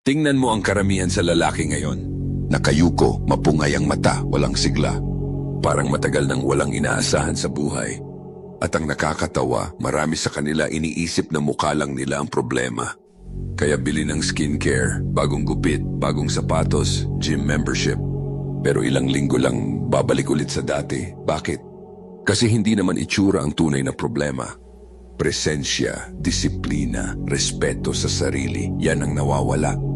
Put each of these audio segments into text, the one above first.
Tingnan mo ang karamihan sa lalaki ngayon. Nakayuko, mapungay ang mata, walang sigla. Parang matagal nang walang inaasahan sa buhay. At ang nakakatawa, marami sa kanila iniisip na mukha lang nila ang problema. Kaya bili ng skincare, bagong gupit, bagong sapatos, gym membership. Pero ilang linggo lang babalik ulit sa dati. Bakit? Kasi hindi naman itsura ang tunay na problema. Presensya, disiplina, respeto sa sarili, yan ang nawawala.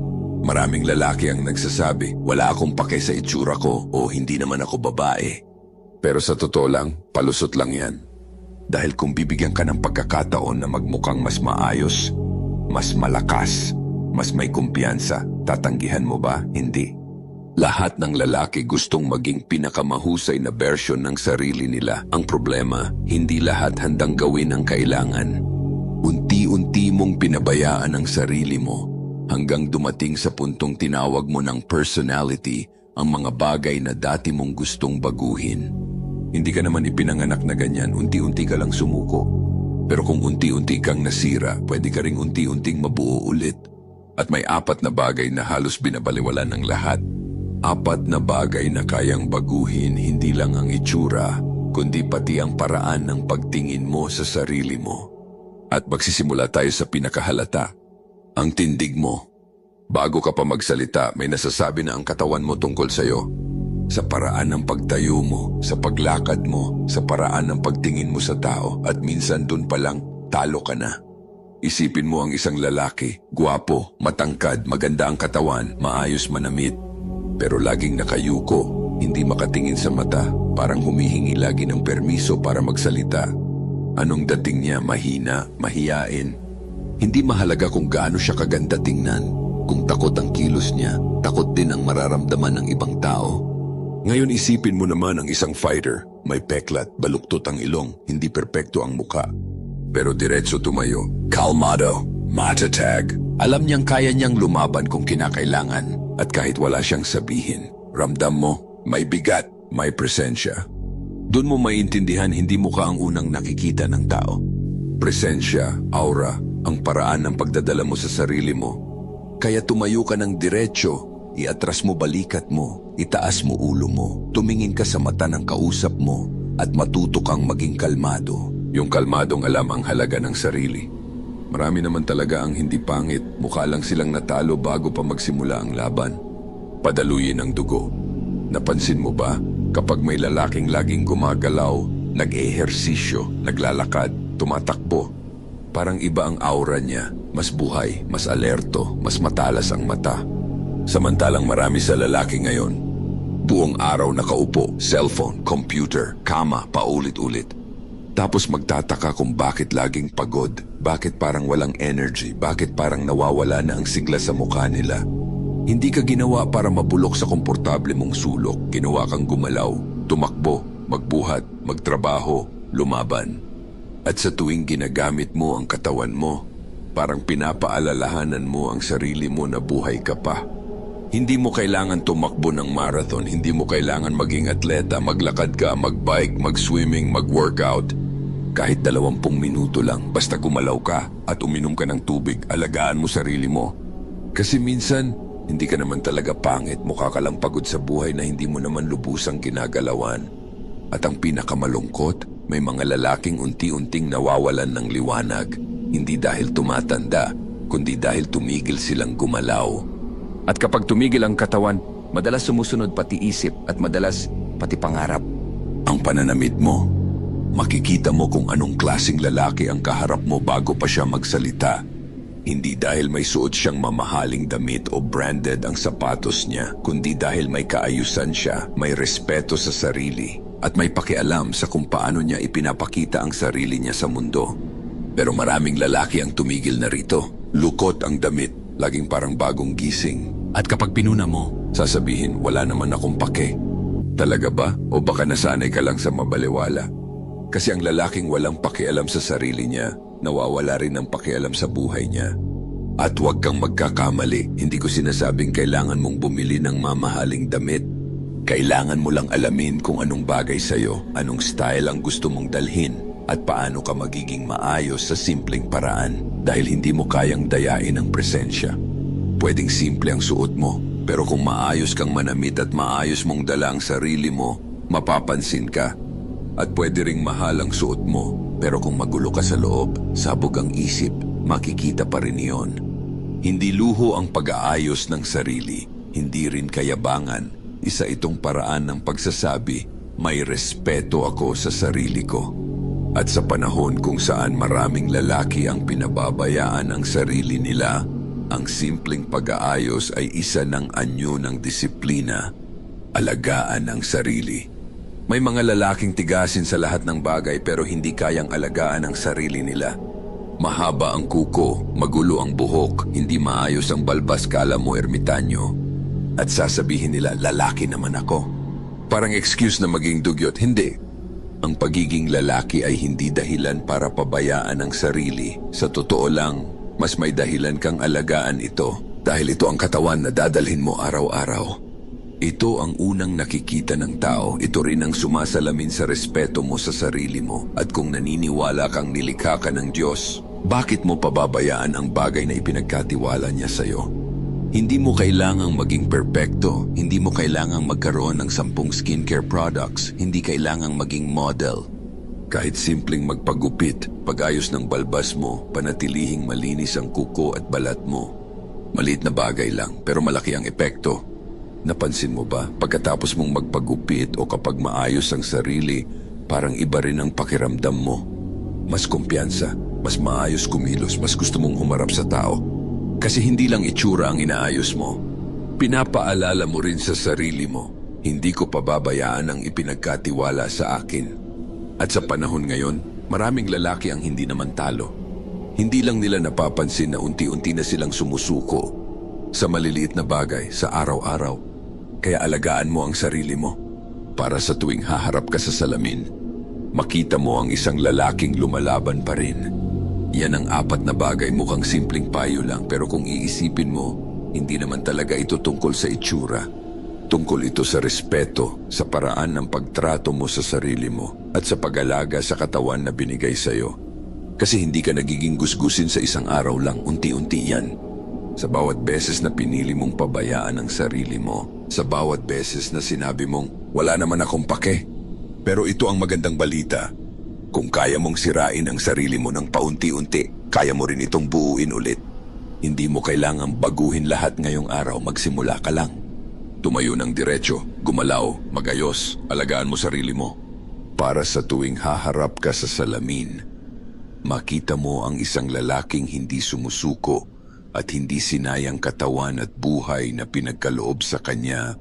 Maraming lalaki ang nagsasabi, wala akong pake sa itsura ko o hindi naman ako babae. Pero sa totoo lang, palusot lang yan. Dahil kung bibigyan ka ng pagkakataon na magmukhang mas maayos, mas malakas, mas may kumpiyansa, tatanggihan mo ba? Hindi. Lahat ng lalaki gustong maging pinakamahusay na bersyon ng sarili nila. Ang problema, hindi lahat handang gawin ang kailangan. Unti-unti mong pinabayaan ang sarili mo hanggang dumating sa puntong tinawag mo ng personality ang mga bagay na dati mong gustong baguhin. Hindi ka naman ipinanganak na ganyan, unti-unti ka lang sumuko. Pero kung unti-unti kang nasira, pwede ka ring unti-unting mabuo ulit. At may 4 na bagay na halos binabaliwala ng lahat. 4 na bagay na kayang baguhin hindi lang ang itsura, kundi pati ang paraan ng pagtingin mo sa sarili mo. At magsisimula tayo sa pinakahalata. Ang tindig mo. Bago ka pa magsalita, may nasasabi na ang katawan mo tungkol sa'yo. Sa paraan ng pagtayo mo, sa paglakad mo, sa paraan ng pagtingin mo sa tao, at minsan dun pa lang, talo ka na. Isipin mo ang isang lalaki, gwapo, matangkad, maganda ang katawan, maayos manamit. Pero laging nakayuko, hindi makatingin sa mata, parang humihingi lagi ng permiso para magsalita. Anong dating niya? Mahina, mahiyain. Hindi mahalaga kung gaano siya kaganda tingnan. Kung takot ang kilos niya, takot din ang mararamdaman ng ibang tao. Ngayon isipin mo naman ang isang fighter. May peklat, baluktot ang ilong, hindi perpekto ang muka. Pero diretso tumayo, kalmado, matatag. Alam niyang kaya niyang lumaban kung kinakailangan. At kahit wala siyang sabihin, ramdam mo, may bigat, may presensya. Doon mo maintindihan hindi mukha ang unang nakikita ng tao. Presensya, aura, ang paraan ng pagdadala mo sa sarili mo. Kaya tumayo ka ng diretso, iatras mo balikat mo, itaas mo ulo mo, tumingin ka sa mata ng kausap mo, at matuto kang maging kalmado. Yung kalmadong alam ang halaga ng sarili. Marami naman talaga ang hindi pangit, mukha lang silang natalo bago pa magsimula ang laban. Padaluyin ang dugo. Napansin mo ba, kapag may lalaking laging gumagalaw, nag-ehersisyo, naglalakad, tumatakbo, parang iba ang aura niya, mas buhay, mas alerto, mas matalas ang mata. Samantalang marami sa lalaki ngayon, buong araw nakaupo, cellphone, computer, kama, paulit-ulit. Tapos magtataka kung bakit laging pagod, bakit parang walang energy, bakit parang nawawala na ang sigla sa mukha nila. Hindi ka ginawa para mabulok sa komportable mong sulok, ginawa kang gumalaw, tumakbo, magbuhat, magtrabaho, lumaban. At sa tuwing ginagamit mo ang katawan mo, parang pinapaalalahanan mo ang sarili mo na buhay ka pa. Hindi mo kailangan tumakbo ng marathon, hindi mo kailangan maging atleta, maglakad ka, magbike, mag-swimming, mag-workout. Kahit 20 minuto lang, basta gumalaw ka at uminom ka ng tubig, alagaan mo sarili mo. Kasi minsan, hindi ka naman talaga pangit, mukha ka lang pagod sa buhay na hindi mo naman lubusang ginagalawan. At ang pinakamalungkot, may mga lalaking unti-unting nawawalan ng liwanag, hindi dahil tumatanda, kundi dahil tumigil silang gumalaw. At kapag tumigil ang katawan, madalas sumusunod pati isip at madalas pati pangarap. Ang pananamit mo, makikita mo kung anong klaseng lalaki ang kaharap mo bago pa siya magsalita. Hindi dahil may suot siyang mamahaling damit o branded ang sapatos niya, kundi dahil may kaayusan siya, may respeto sa sarili, at may pakialam sa kung paano niya ipinapakita ang sarili niya sa mundo. Pero maraming lalaki ang tumigil na rito. Lukot ang damit, laging parang bagong gising. At kapag pinuna mo, sasabihin, wala naman akong pake. Talaga ba? O baka nasanay ka lang sa mabaliwala? Kasi ang lalaking walang pakialam sa sarili niya, nawawala rin ng pakialam sa buhay niya. At huwag kang magkakamali, hindi ko sinasabing kailangan mong bumili ng mamahaling damit. Kailangan mo lang alamin kung anong bagay sa'yo, anong style ang gusto mong dalhin, at paano ka magiging maayos sa simpleng paraan dahil hindi mo kayang dayain ang presensya. Pwedeng simple ang suot mo, pero kung maayos kang manamit at maayos mong dala ang sarili mo, mapapansin ka. At pwede ring mahal ang suot mo, pero kung magulo ka sa loob, sabog ang isip, makikita pa rin iyon. Hindi luho ang pag-aayos ng sarili, hindi rin kayabangan. Isa itong paraan ng pagsasabi, may respeto ako sa sarili ko. At sa panahon kung saan maraming lalaki ang pinababayaan ang sarili nila, ang simpleng pag-aayos ay isa ng anyo ng disiplina, alagaan ang sarili. May mga lalaking tigasin sa lahat ng bagay pero hindi kayang alagaan ang sarili nila. Mahaba ang kuko, magulo ang buhok, hindi maayos ang balbas kala mo ermitanyo. At sasabihin nila, lalaki naman ako. Parang excuse na maging dugyot, hindi. Ang pagiging lalaki ay hindi dahilan para pabayaan ang sarili. Sa totoo lang, mas may dahilan kang alagaan ito dahil ito ang katawan na dadalhin mo araw-araw. Ito ang unang nakikita ng tao, ito rin ang sumasalamin sa respeto mo sa sarili mo. At kung naniniwala kang nilikha ka ng Diyos, bakit mo pababayaan ang bagay na ipinagkatiwala niya sa'yo? Hindi mo kailangang maging perpekto, hindi mo kailangang magkaroon ng 10 skincare products, hindi kailangang maging model. Kahit simpleng magpagupit, pag-ayos ng balbas mo, panatilihing malinis ang kuko at balat mo. Maliit na bagay lang, pero malaki ang epekto. Napansin mo ba, pagkatapos mong magpagupit o kapag maayos ang sarili, parang iba rin ang pakiramdam mo. Mas kumpiyansa, mas maayos kumilos, mas gusto mong humarap sa tao. Kasi hindi lang itsura ang inaayos mo. Pinapaalala mo rin sa sarili mo, hindi ko pababayaan ang ipinagkatiwala sa akin. At sa panahon ngayon, maraming lalaki ang hindi naman talo. Hindi lang nila napapansin na unti-unti na silang sumusuko sa maliliit na bagay sa araw-araw. Kaya alagaan mo ang sarili mo para sa tuwing haharap ka sa salamin, makita mo ang isang lalaking lumalaban pa rin. Yan ang 4 na bagay, mukhang simpleng payo lang, pero kung iisipin mo, hindi naman talaga ito tungkol sa itsura. Tungkol ito sa respeto, sa paraan ng pagtrato mo sa sarili mo, at sa pag-alaga sa katawan na binigay sa'yo. Kasi hindi ka nagiging gusgusin sa isang araw lang, unti-unti yan. Sa bawat beses na pinili mong pabayaan ang sarili mo, sa bawat beses na sinabi mong, wala naman akong pake. Pero ito ang magandang balita. Kung kaya mong sirain ang sarili mo ng paunti-unti, kaya mo rin itong buuin ulit. Hindi mo kailangang baguhin lahat ngayong araw, magsimula ka lang. Tumayo ng diretso, gumalaw, magayos, alagaan mo sarili mo. Para sa tuwing haharap ka sa salamin, makita mo ang isang lalaking hindi sumusuko at hindi sinayang katawan at buhay na pinagkaloob sa kanya